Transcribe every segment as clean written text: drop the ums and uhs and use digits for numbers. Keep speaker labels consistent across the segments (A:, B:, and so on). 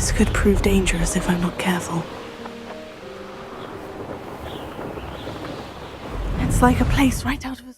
A: This could prove dangerous if I'm not careful. It's like a place right out of a...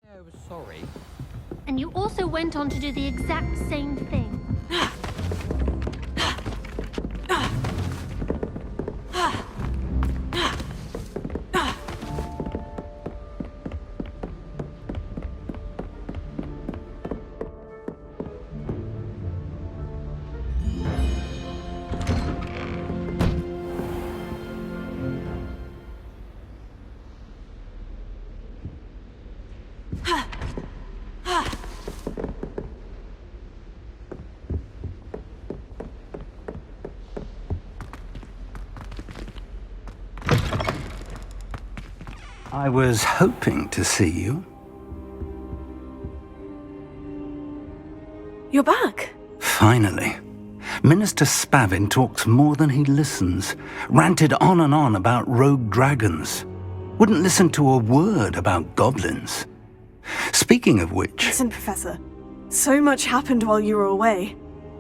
B: I was sorry.
C: And you also went on to do the exact same thing.
D: I was hoping to see you.
A: You're back.
D: Finally. Minister Spavin talks more than he listens. Ranted on and on about rogue dragons. Wouldn't listen to a word about goblins. Speaking of which...
A: Listen, Professor. So much happened while you were away.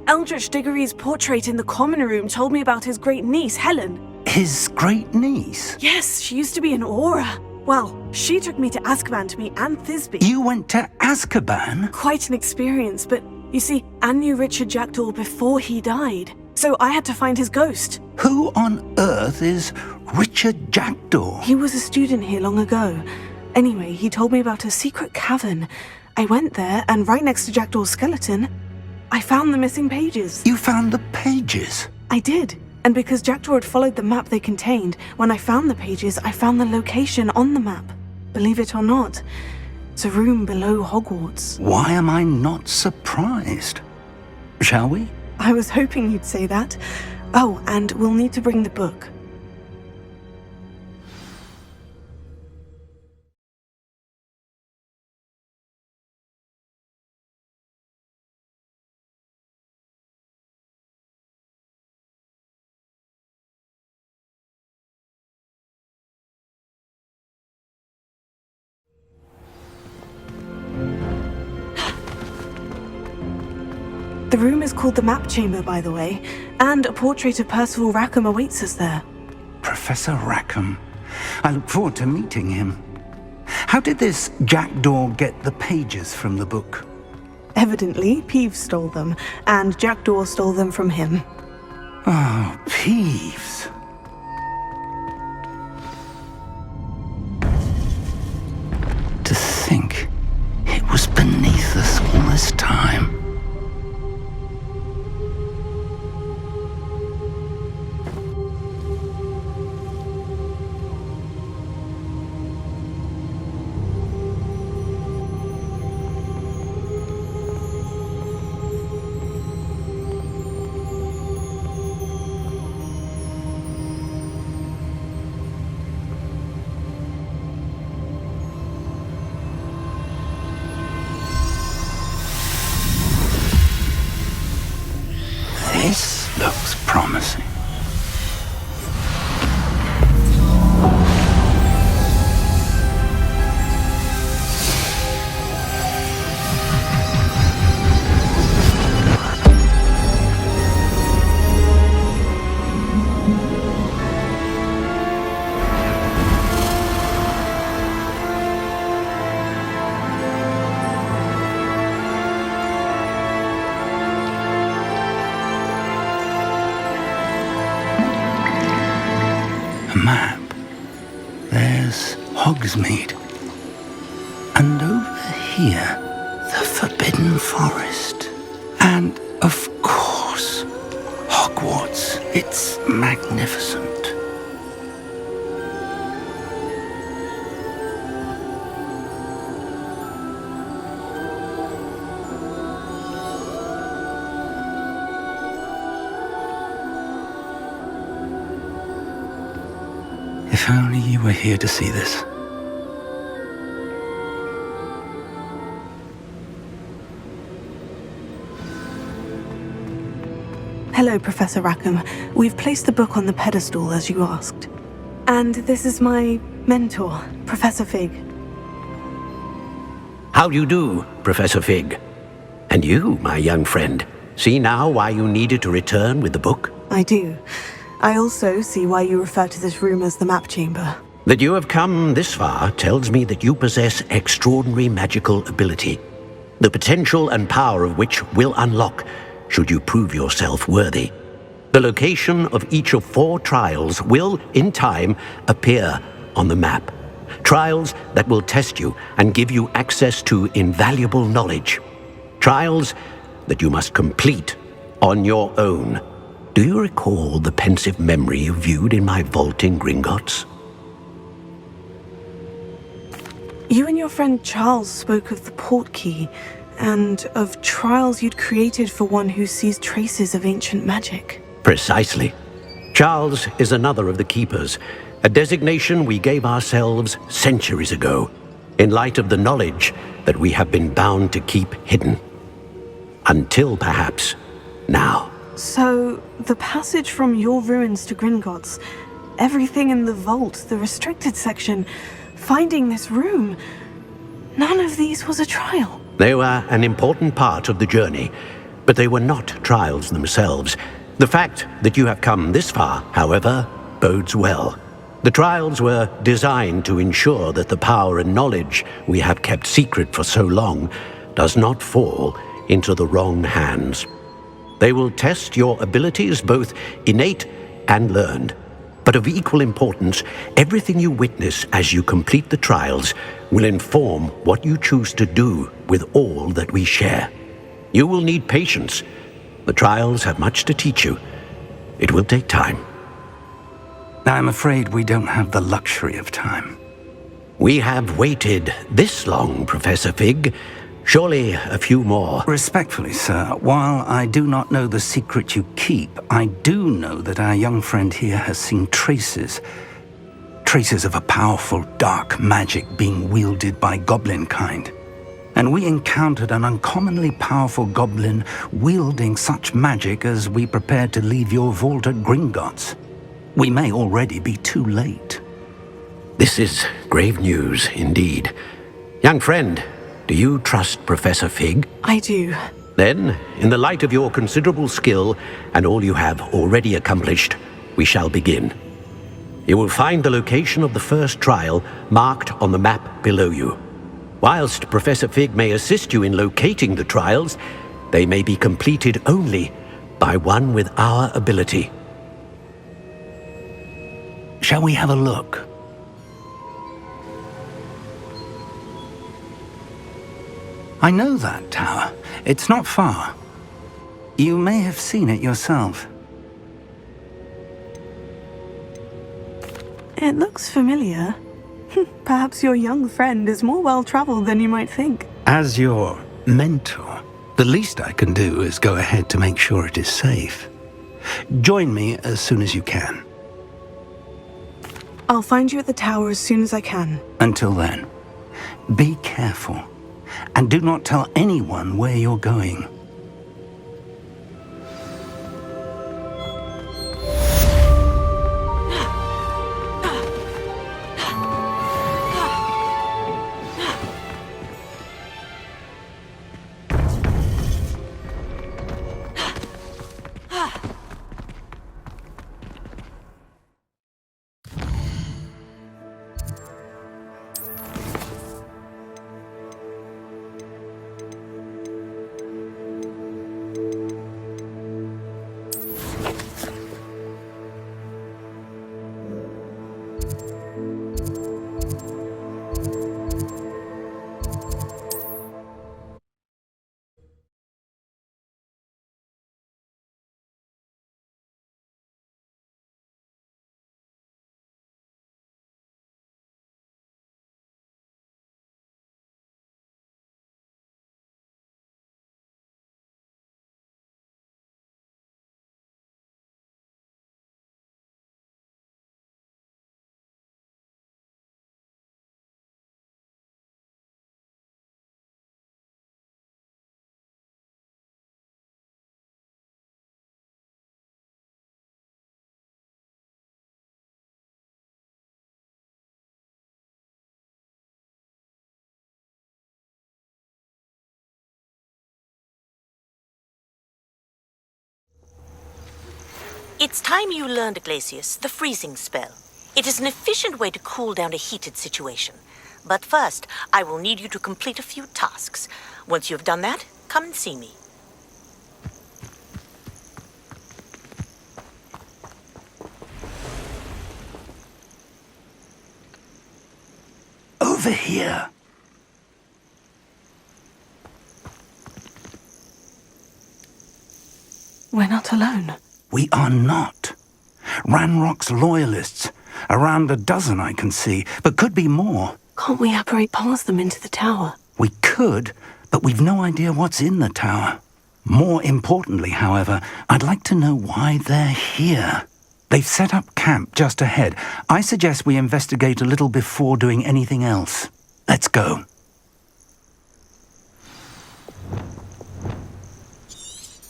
A: Eldritch Diggory's portrait in the common room told me about his great niece, Helen.
D: His great niece?
A: Yes, she used to be an Auror. Well, she took me to Azkaban to meet Anne Thisbe.
D: You went to Azkaban?
A: Quite an experience, but you see, Anne knew Richard Jackdaw before he died. So I had to find his ghost.
D: Who on earth is Richard Jackdaw?
A: He was a student here long ago. Anyway, he told me about a secret cavern. I went there, and right next to Jackdaw's skeleton, I found the missing pages.
D: You found the pages?
A: I did. And because Jackdaw had followed the map they contained, when I found the pages, I found the location on the map. Believe it or not, it's a room below Hogwarts.
D: Why am I not surprised? Shall we?
A: I was hoping you'd say that. Oh, and we'll need to bring the book. The room is called the Map Chamber, by the way, and a portrait of Percival Rackham awaits us there.
D: Professor Rackham. I look forward to meeting him. How did this Jackdaw get the pages from the book?
A: Evidently, Peeves stole them, and Jackdaw stole them from him.
D: Oh, Peeves. To think it was beneath us all this time. the map, there's Hogsmeade. And over here, the Forbidden Forest. And, of course, Hogwarts. It's magnificent. If only you were here to see this.
A: Hello, Professor Rackham. We've placed the book on the pedestal as you asked. And this is my mentor, Professor Fig.
E: How do you do, Professor Fig? And you, my young friend, see now why you needed to return with the book?
A: I do. I also see why you refer to this room as the map chamber.
E: That you have come this far tells me that you possess extraordinary magical ability, the potential and power of which will unlock should you prove yourself worthy. The location of each of 4 trials will, in time, appear on the map. Trials that will test you and give you access to invaluable knowledge. Trials that you must complete on your own. Do you recall the pensive memory you viewed in my vault in Gringotts?
A: You and your friend Charles spoke of the portkey, and of trials you'd created for one who sees traces of ancient magic.
E: Precisely. Charles is another of the Keepers, a designation we gave ourselves centuries ago, in light of the knowledge that we have been bound to keep hidden. Until perhaps now.
A: So, the passage from your ruins to Gringotts, everything in the vault, the restricted section, finding this room, none of these was a trial.
E: They were an important part of the journey, but they were not trials themselves. The fact that you have come this far, however, bodes well. The trials were designed to ensure that the power and knowledge we have kept secret for so long does not fall into the wrong hands. They will test your abilities, both innate and learned. But of equal importance, everything you witness as you complete the trials will inform what you choose to do with all that we share. You will need patience. The trials have much to teach you. It will take time.
D: I'm afraid we don't have the luxury of time.
E: We have waited this long, Professor Fig. Surely a few more.
D: Respectfully, sir, while I do not know the secret you keep, I do know that our young friend here has seen traces of a powerful dark magic being wielded by goblin kind. And we encountered an uncommonly powerful goblin wielding such magic as we prepared to leave your vault at Gringotts. We may already be too late.
E: This is grave news indeed. Young friend, do you trust Professor Fig?
A: I do.
E: Then, in the light of your considerable skill and all you have already accomplished, we shall begin. You will find the location of the first trial marked on the map below you. Whilst Professor Fig may assist you in locating the trials, they may be completed only by one with our ability.
D: Shall we have a look? I know that tower. It's not far. You may have seen it yourself.
A: It looks familiar. Perhaps your young friend is more well-traveled than you might think.
D: As your mentor, the least I can do is go ahead to make sure it is safe. Join me as soon as you can.
A: I'll find you at the tower as soon as I can.
D: Until then, be careful. And do not tell anyone where you're going.
F: It's time you learned, Glacius, the freezing spell. It is an efficient way to cool down a heated situation. But first, I will need you to complete a few tasks. Once you have done that, come and see me.
D: Over here.
A: We're not alone.
D: We are not. Ranrock's loyalists. Around a dozen I can see, but could be more.
A: Can't we apparate past them into the tower?
D: We could, but we've no idea what's in the tower. More importantly, however, I'd like to know why they're here. They've set up camp just ahead. I suggest we investigate a little before doing anything else. Let's go.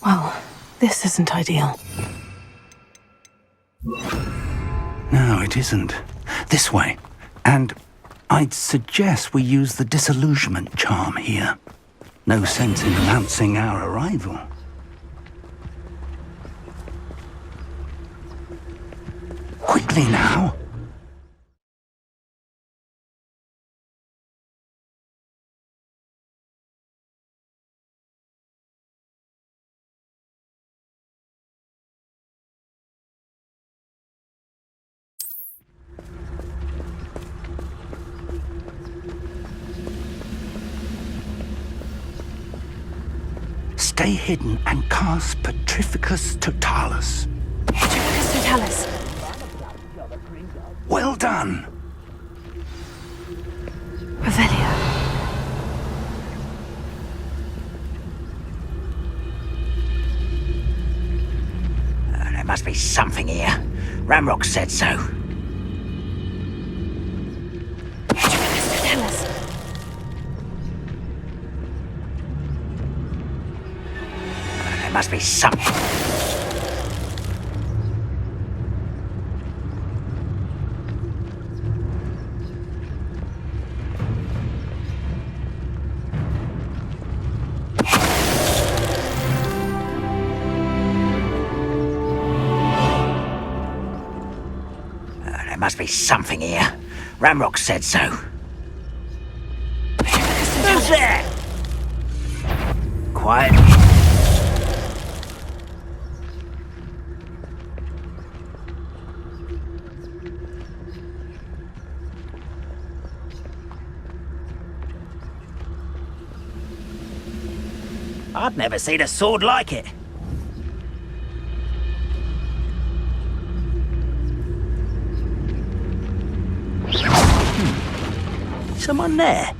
A: Well, this isn't ideal.
D: No, it isn't. This way. And I'd suggest we use the disillusionment charm here. No sense in announcing our arrival. Quickly now. Stay hidden and cast Petrificus Totalis.
A: Petrificus Totalis.
D: Well done.
A: Revelio.
G: There must be something here. Ranrock said so.
A: Petrificus Totalis.
G: There must be something. There must be something here. Ranrock said so. Who's there? Quiet. I've never seen a sword like it. Someone there?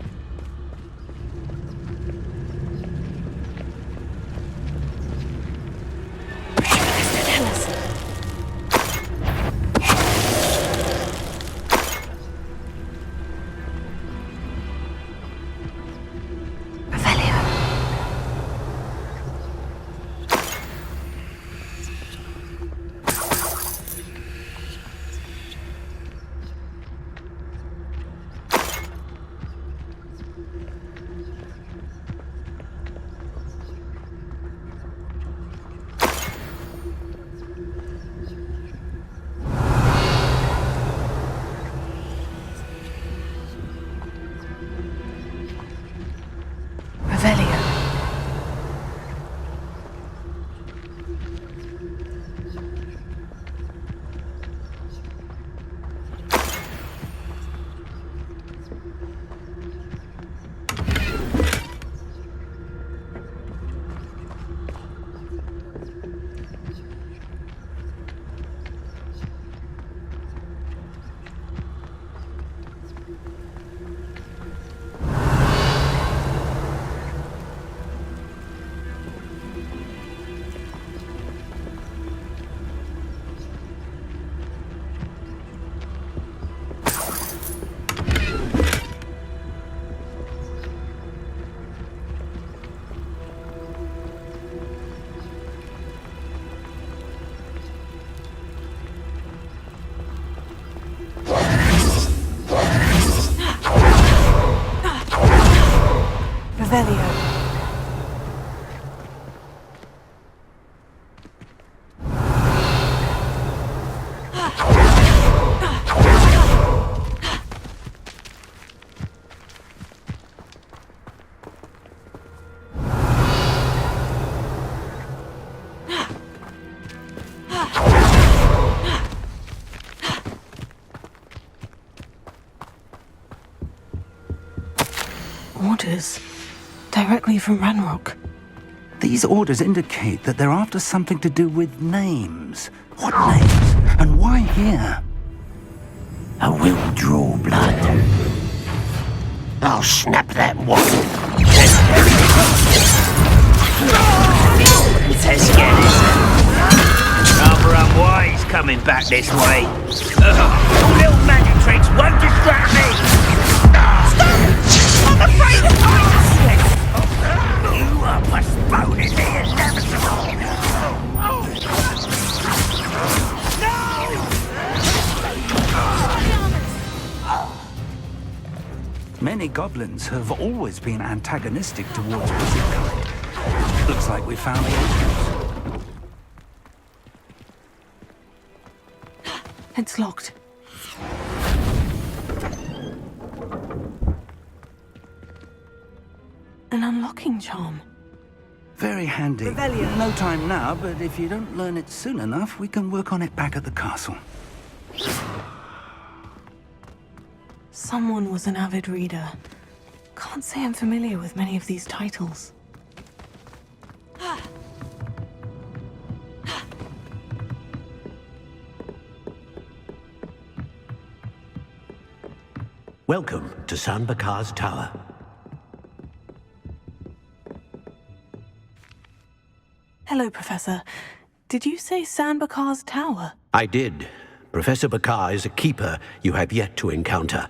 A: Orders. Directly from Ranrock.
D: These orders indicate that they're after something to do with names. What names? And why here?
G: I will draw blood. I'll snap that one. Let's get it. Rather unwise coming back this way. Little magic tricks won't distract me. Stop! I'm afraid of heights! You are postponing the inevitable.
D: Many goblins have always been antagonistic towards Wizardkind. Looks like we found the entrance.
A: It's locked. An unlocking charm.
D: Very handy.
A: Revelio.
D: No time now, but if you don't learn it soon enough, we can work on it back at the castle.
A: Someone was an avid reader. Can't say I'm familiar with many of these titles.
E: Welcome to San Bakar's Tower.
A: Hello, Professor. Did you say San Bakar's Tower?
E: I did. Professor Bakar is a keeper you have yet to encounter.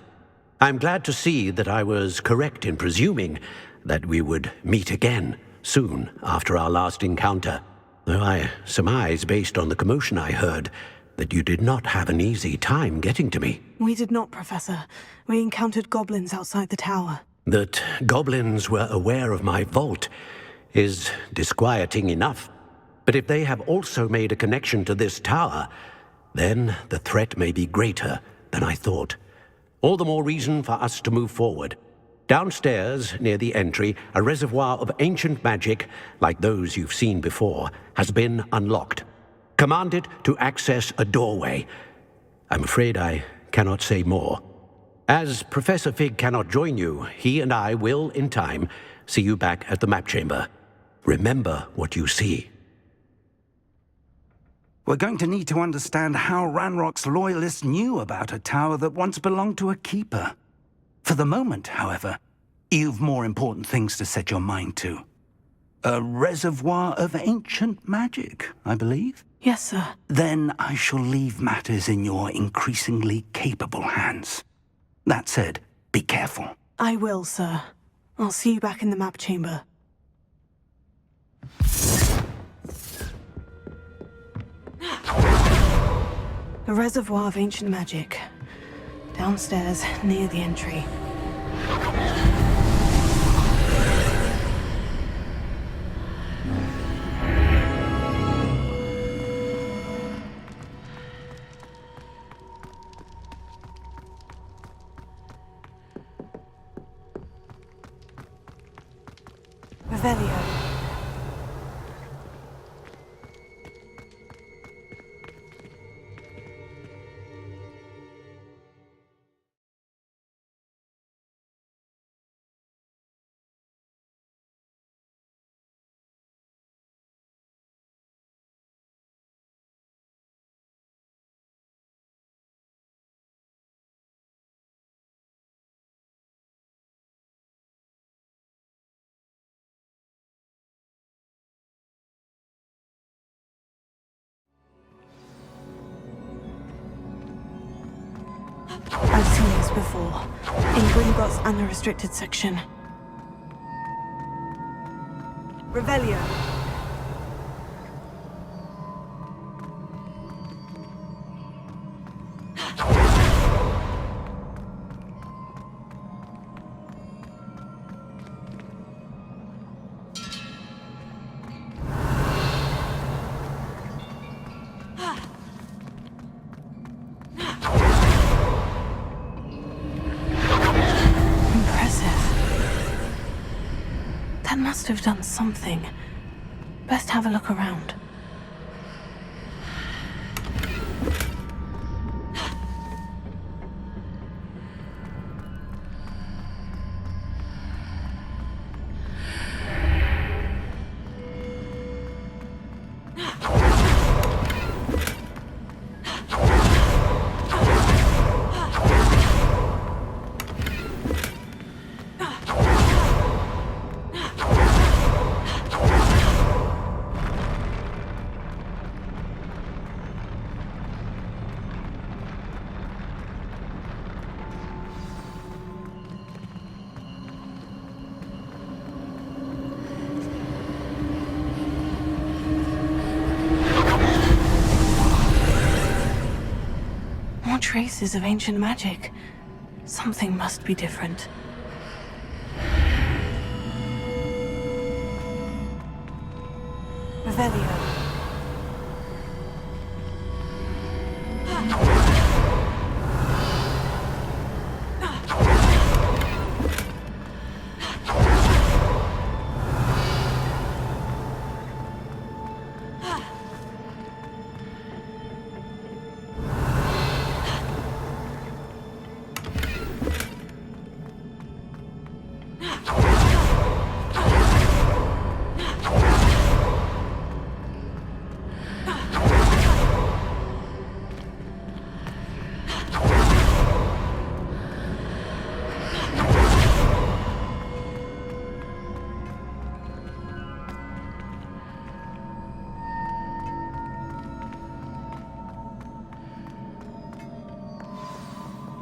E: I'm glad to see that I was correct in presuming that we would meet again soon after our last encounter, though I surmise, based on the commotion I heard, that you did not have an easy time getting to me.
A: We did not, Professor. We encountered goblins outside the tower.
E: That goblins were aware of my vault is disquieting enough. But if they have also made a connection to this tower, then the threat may be greater than I thought. All the more reason for us to move forward. Downstairs, near the entry, a reservoir of ancient magic, like those you've seen before, has been unlocked. Command it to access a doorway. I'm afraid I cannot say more. As Professor Fig cannot join you, he and I will, in time, see you back at the map chamber. Remember what you see.
D: We're going to need to understand how Ranrock's loyalists knew about a tower that once belonged to a keeper. For the moment, however, you've more important things to set your mind to. A reservoir of ancient magic, I believe?
A: Yes, sir.
D: Then I shall leave matters in your increasingly capable hands. That said, be careful.
A: I will, sir. I'll see you back in the map chamber. A reservoir of ancient magic. Downstairs, near the entry. Revelio. I've seen this before. In Gringotts and the restricted section. Revelio. Must have done something. Best have a look around. More traces of ancient magic. Something must be different. Revelio.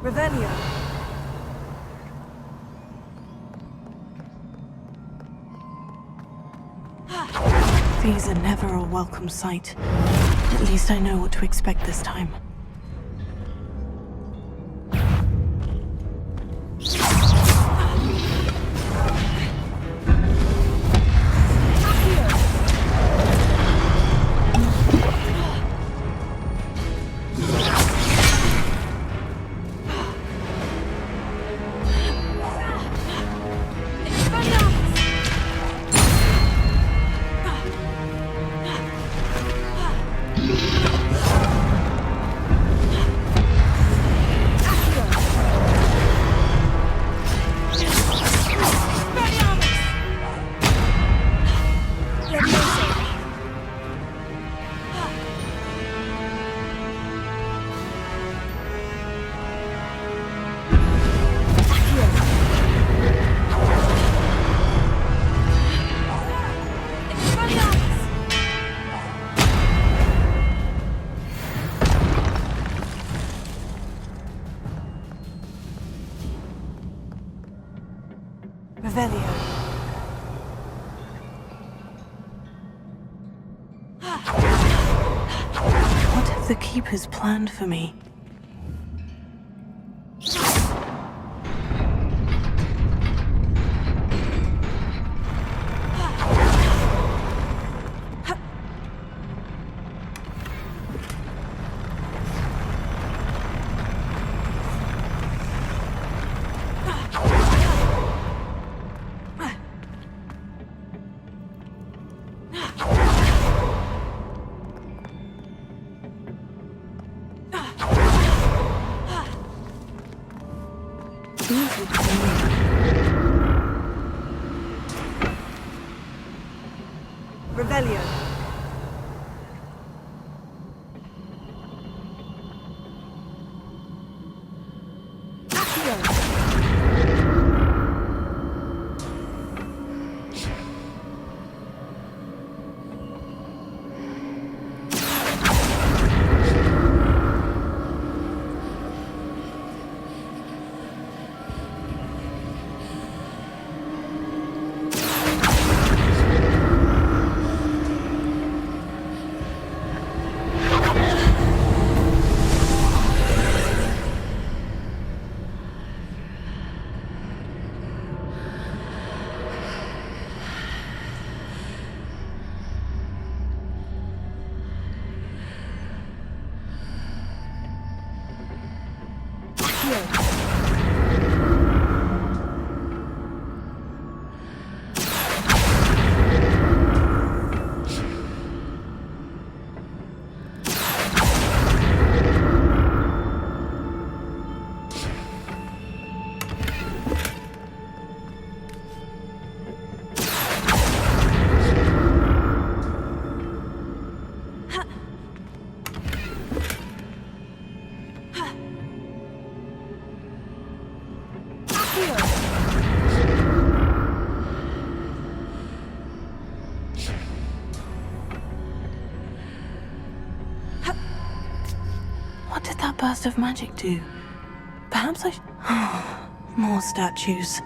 A: Revelio. These are never a welcome sight. At least I know what to expect this time. Revelio. What have the Keepers planned for me? Revelio. What did that burst of magic do? Perhaps I more statues.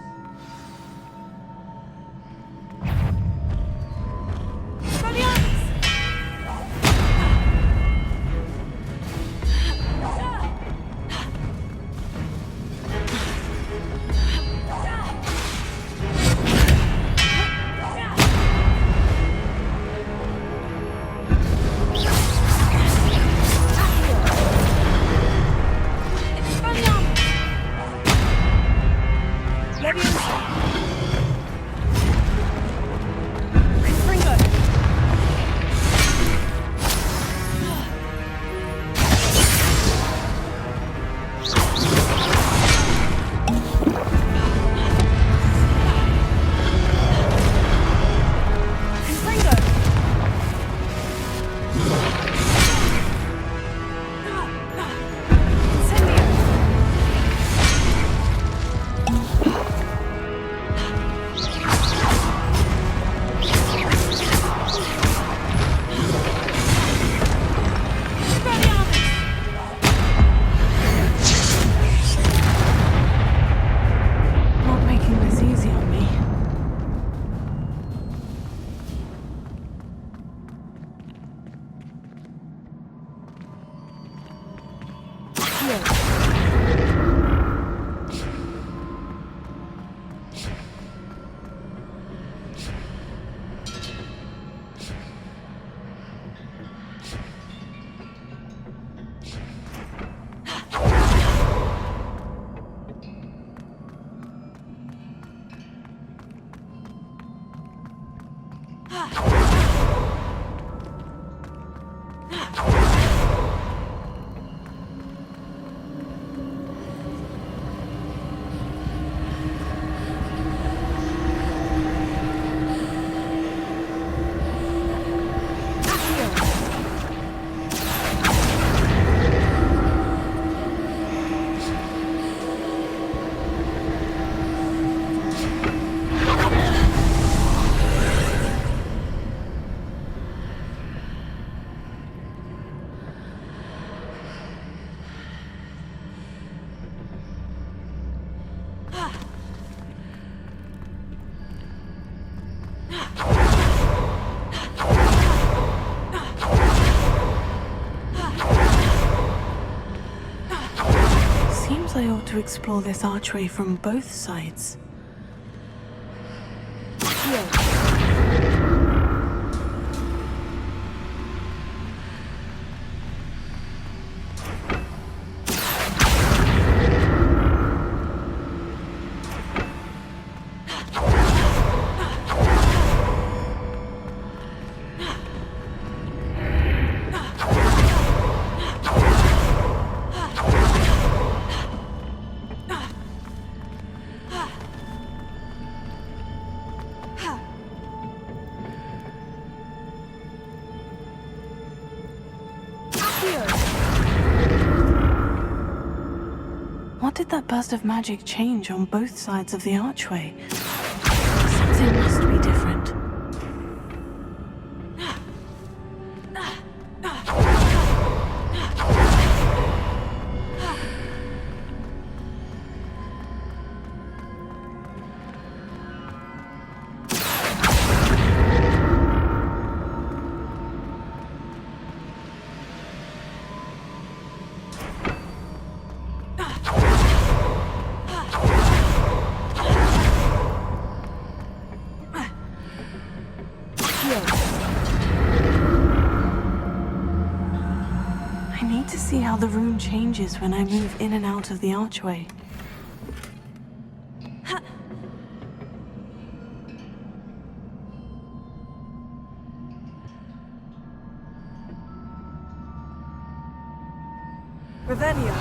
A: seems I ought to explore this archway from both sides. What did that burst of magic change on both sides of the archway? Something must be different. I need to see how the room changes when I move in and out of the archway. Revelio.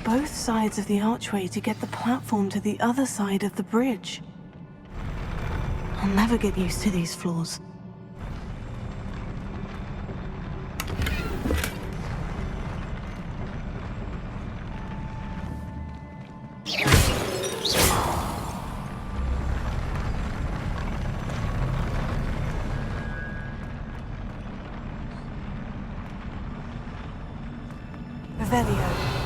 A: Both sides of the archway to get the platform to the other side of the bridge. I'll never get used to these floors. Revelio.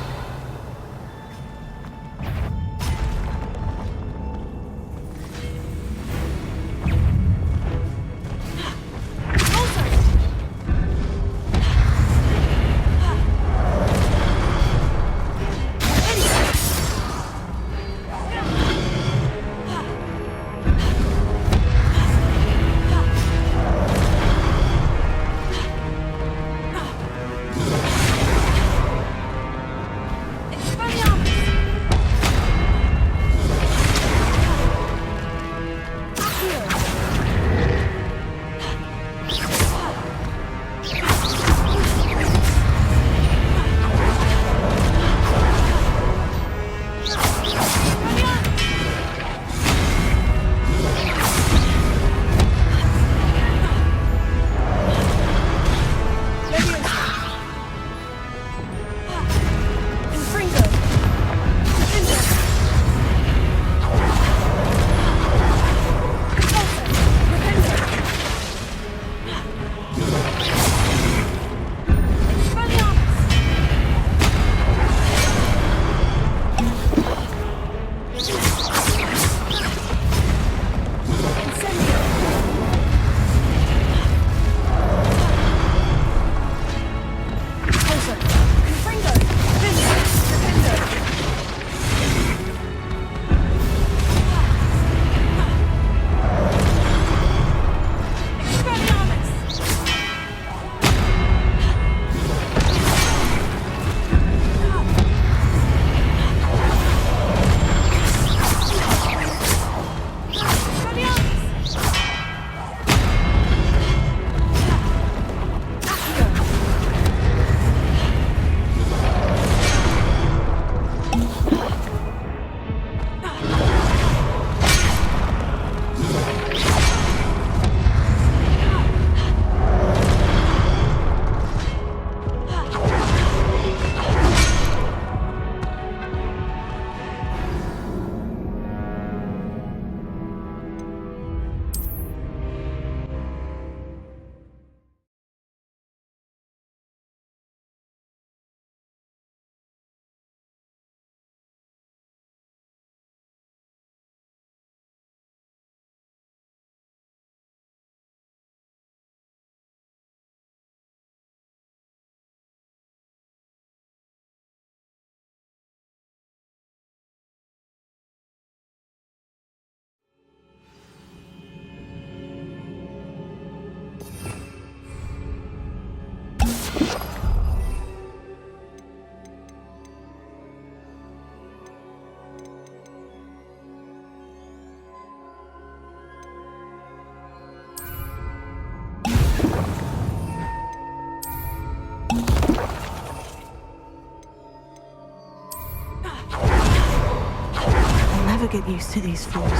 A: get used to these floors.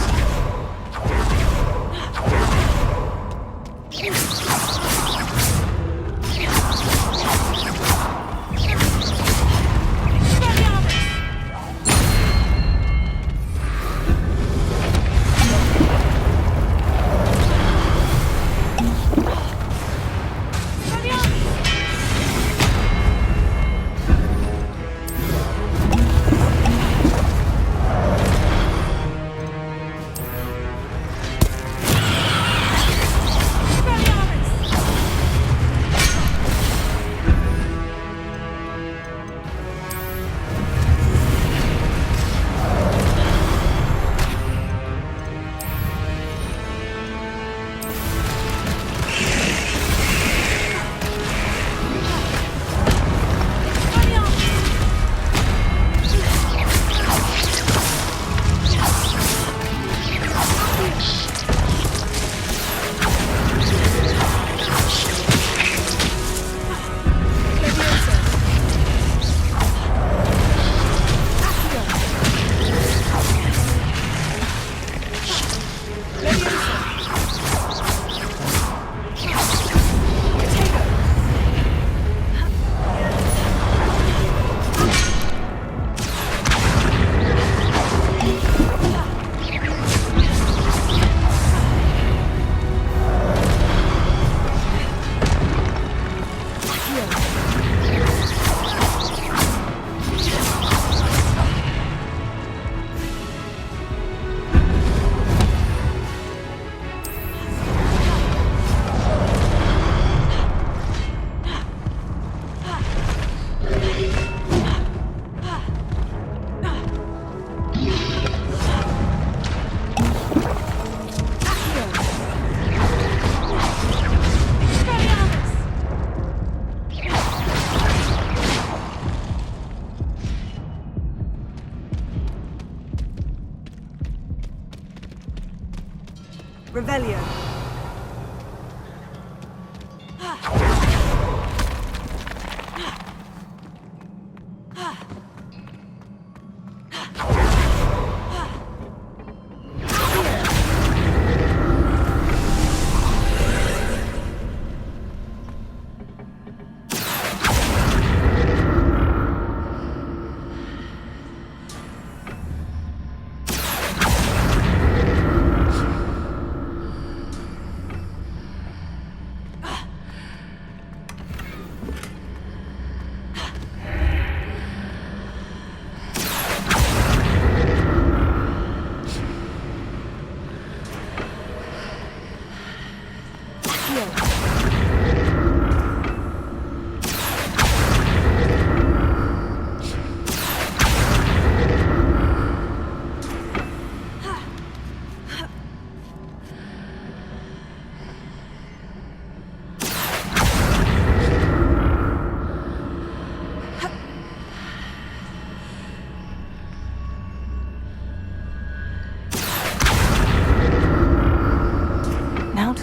A: Revelio.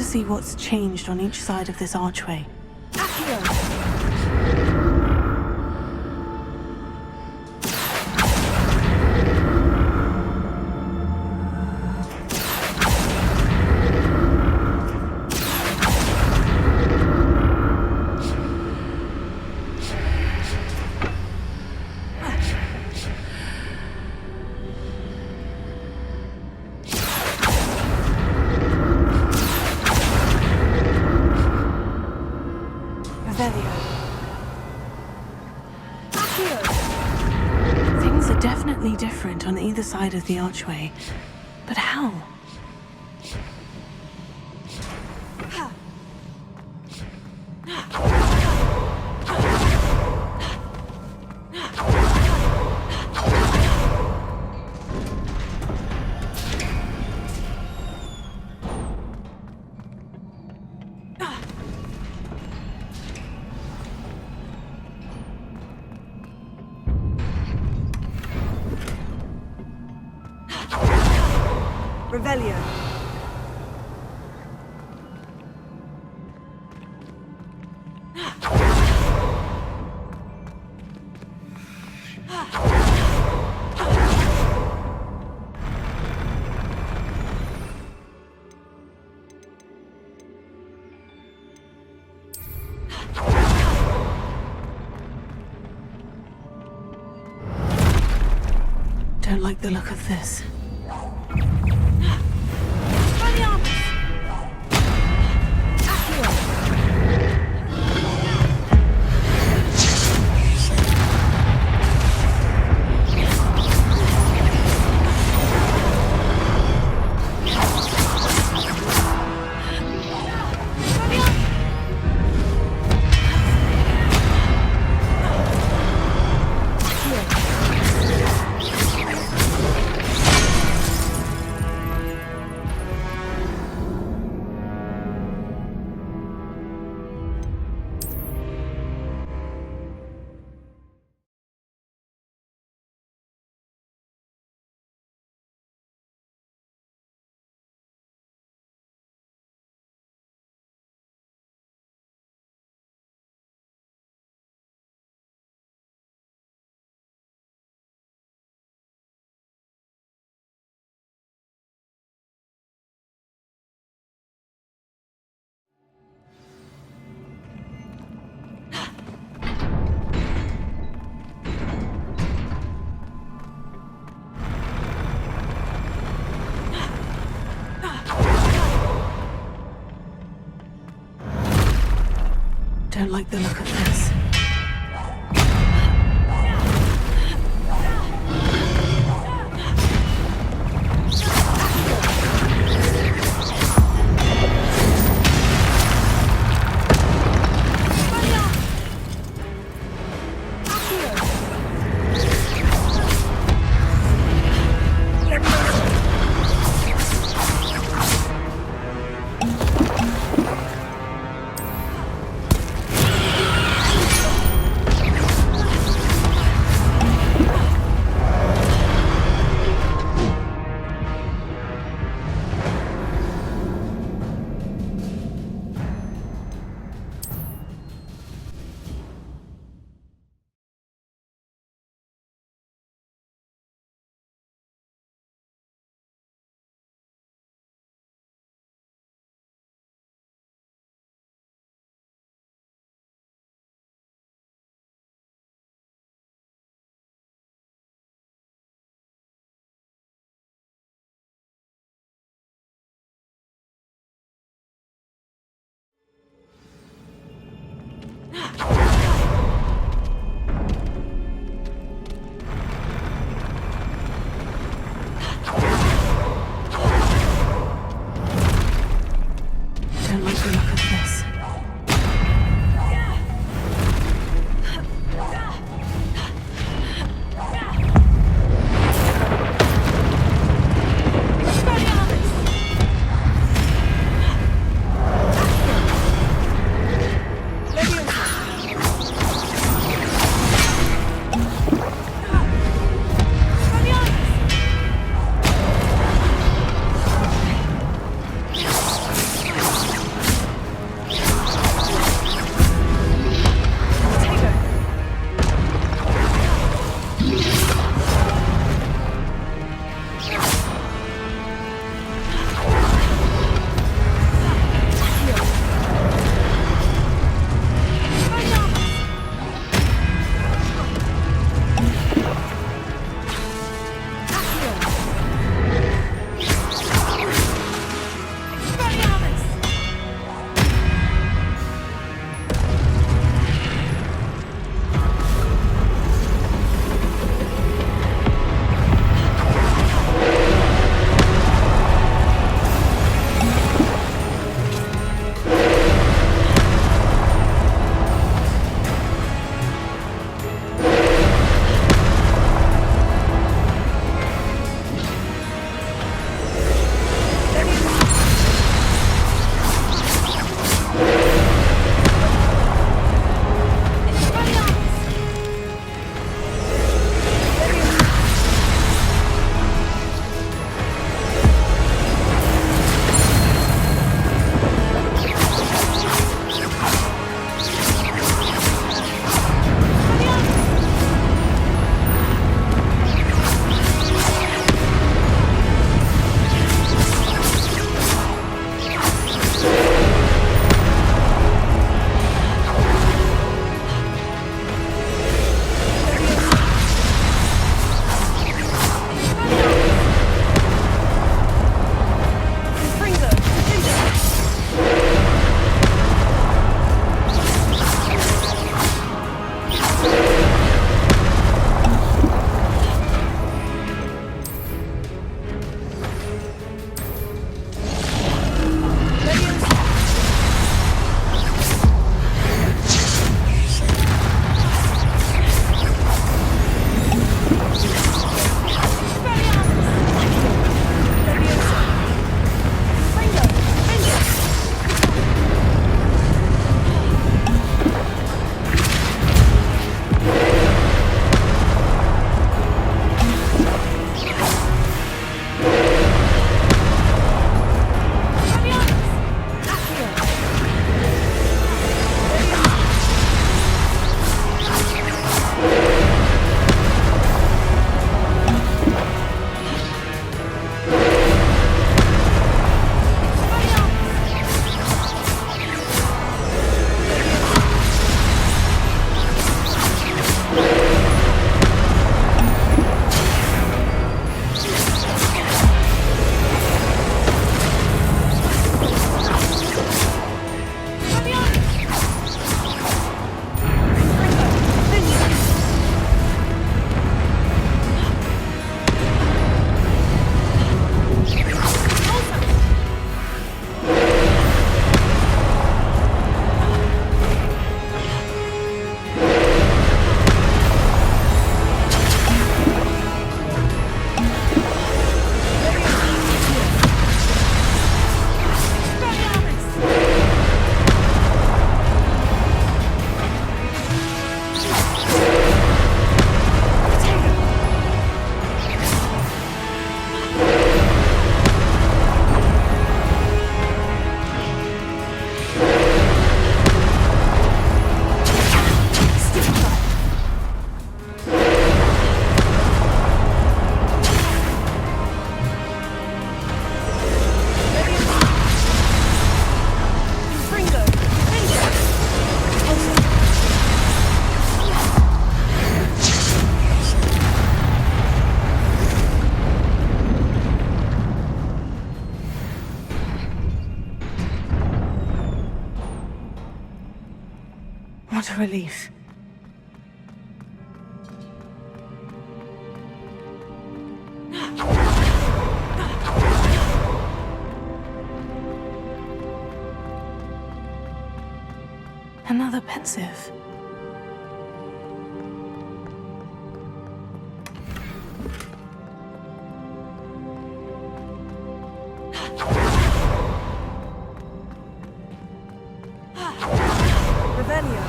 A: See what's changed on each side of this archway. Things are definitely different on either side of the archway, but how? Revelio. Don't like the look of this. Don't like the look of this. What a relief. Another pensive.
H: Revelio.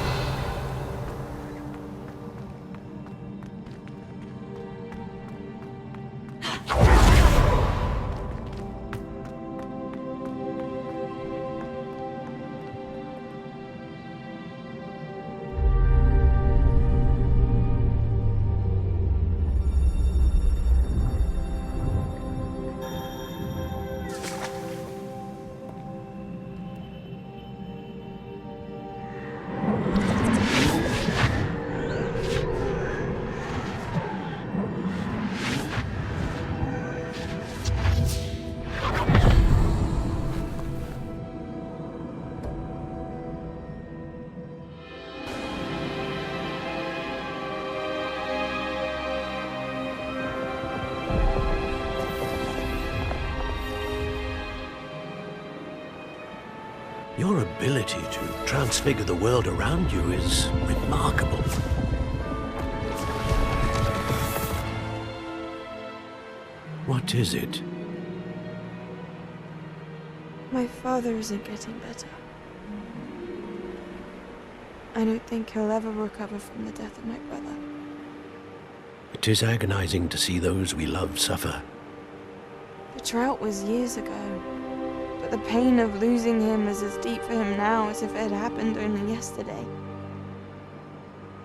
E: Your ability to transfigure the world around you is remarkable. What is it?
H: My father isn't getting better. I don't think he'll ever recover from the death of my brother.
E: It is agonizing to see those we love suffer.
H: The drought was years ago, but the pain of losing him is as deep for him now as if it had happened only yesterday.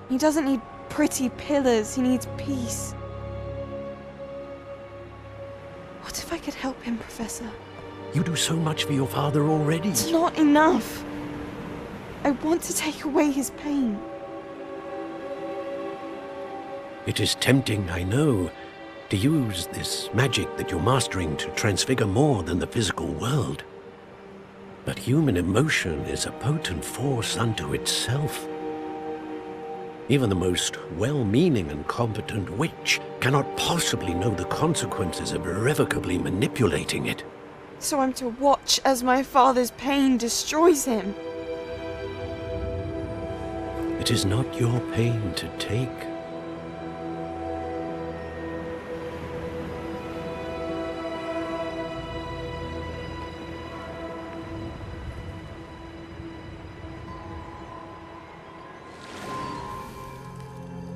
H: He doesn't need pretty pillars, he needs peace. What if I could help him, Professor?
E: You do so much for your father already.
H: It's not enough. I want to take away his pain.
E: It is tempting, I know, to use this magic that you're mastering to transfigure more than the physical world. But human emotion is a potent force unto itself. Even the most well-meaning and competent witch cannot possibly know the consequences of irrevocably manipulating it.
H: So I'm to watch as my father's pain destroys him.
E: It is not your pain to take.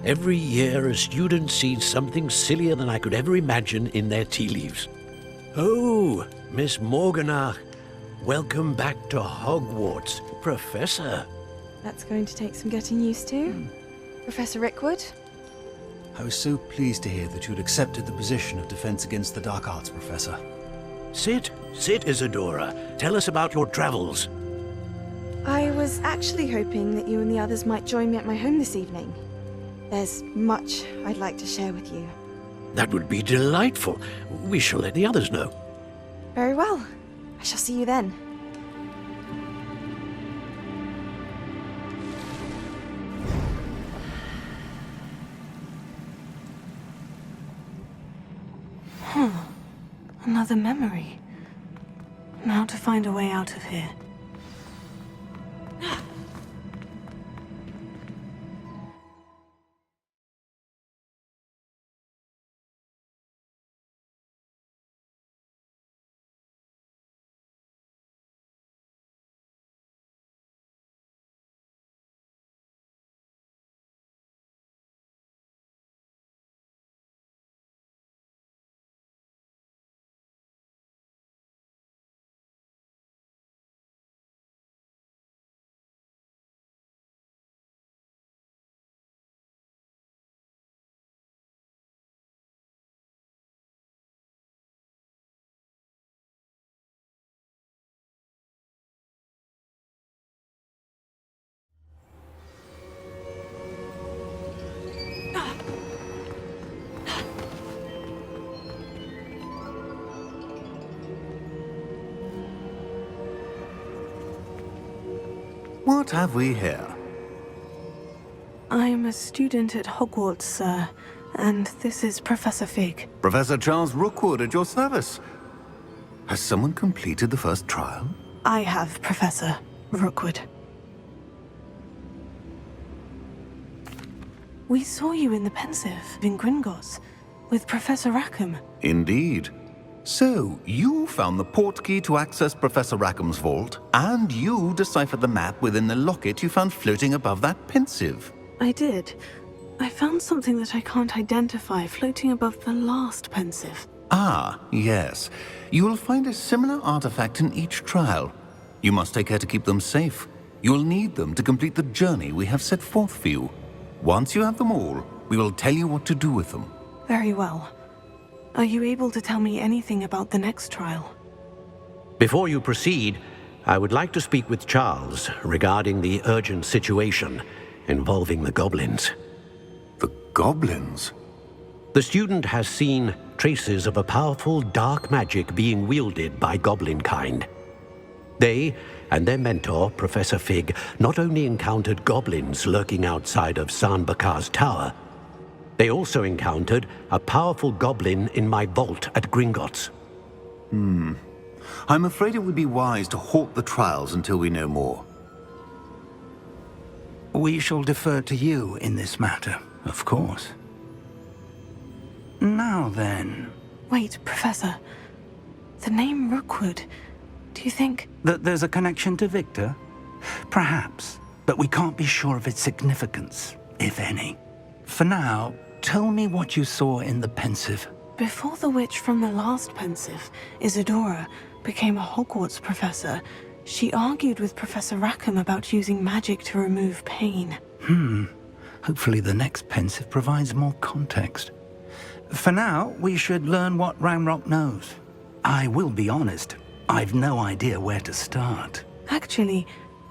E: Every year, a student sees something sillier than I could ever imagine in their tea leaves. Oh, Miss Morganach, welcome back to Hogwarts, Professor.
H: That's going to take some getting used to. Professor Rickwood?
I: I was so pleased to hear that you had accepted the position of Defense Against the Dark Arts, Professor.
E: Sit, Isadora. Tell us about your travels.
H: I was actually hoping that you and the others might join me at my home this evening. There's much I'd like to share with you.
E: That would be delightful. We shall let the others know.
H: Very well. I shall see you then.
A: Another memory. Now to find a way out of here.
D: What have we here?
A: I am a student at Hogwarts, sir, and this is Professor Fig.
J: Professor Charles Rookwood at your service. Has someone completed the first trial?
A: I have, Professor Rookwood. We saw you in the Pensive in Gringotts with Professor Rackham.
J: Indeed. So, you found the portkey to access Professor Rackham's vault, and you deciphered the map within the locket you found floating above that Pensive.
A: I did. I found something that I can't identify floating above the last Pensive.
J: Ah, yes. You will find a similar artifact in each trial. You must take care to keep them safe. You will need them to complete the journey we have set forth for you. Once you have them all, we will tell you what to do with them.
A: Very well. Are you able to tell me anything about the next trial?
E: Before you proceed, I would like to speak with Charles regarding the urgent situation involving the goblins.
J: The goblins?
E: The student has seen traces of a powerful dark magic being wielded by goblin kind. They and their mentor, Professor Fig, not only encountered goblins lurking outside of San Bakar's tower, they also encountered a powerful goblin in my vault at Gringotts.
J: I'm afraid it would be wise to halt the trials until we know more.
D: We shall defer to you in this matter, of course. Now then...
A: Wait, Professor. The name Rookwood. Do you think...
D: That there's a connection to Victor? Perhaps, but we can't be sure of its significance, if any. For now, tell me what you saw in the Pensive.
A: Before the witch from the last Pensive, Isadora, became a Hogwarts professor, she argued with Professor Rackham about using magic to remove pain.
D: Hopefully the next Pensive provides more context. For now, we should learn what Ranrock knows. I will be honest, I've no idea where to start.
A: Actually,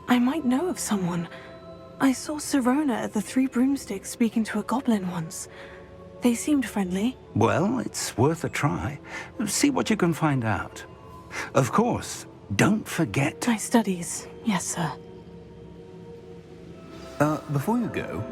A: I might know of someone. I saw Sirona at the Three Broomsticks speaking to a goblin once. They seemed friendly.
D: Well, it's worth a try. See what you can find out. Of course, don't forget...
A: My studies, yes, sir.
J: Before you go,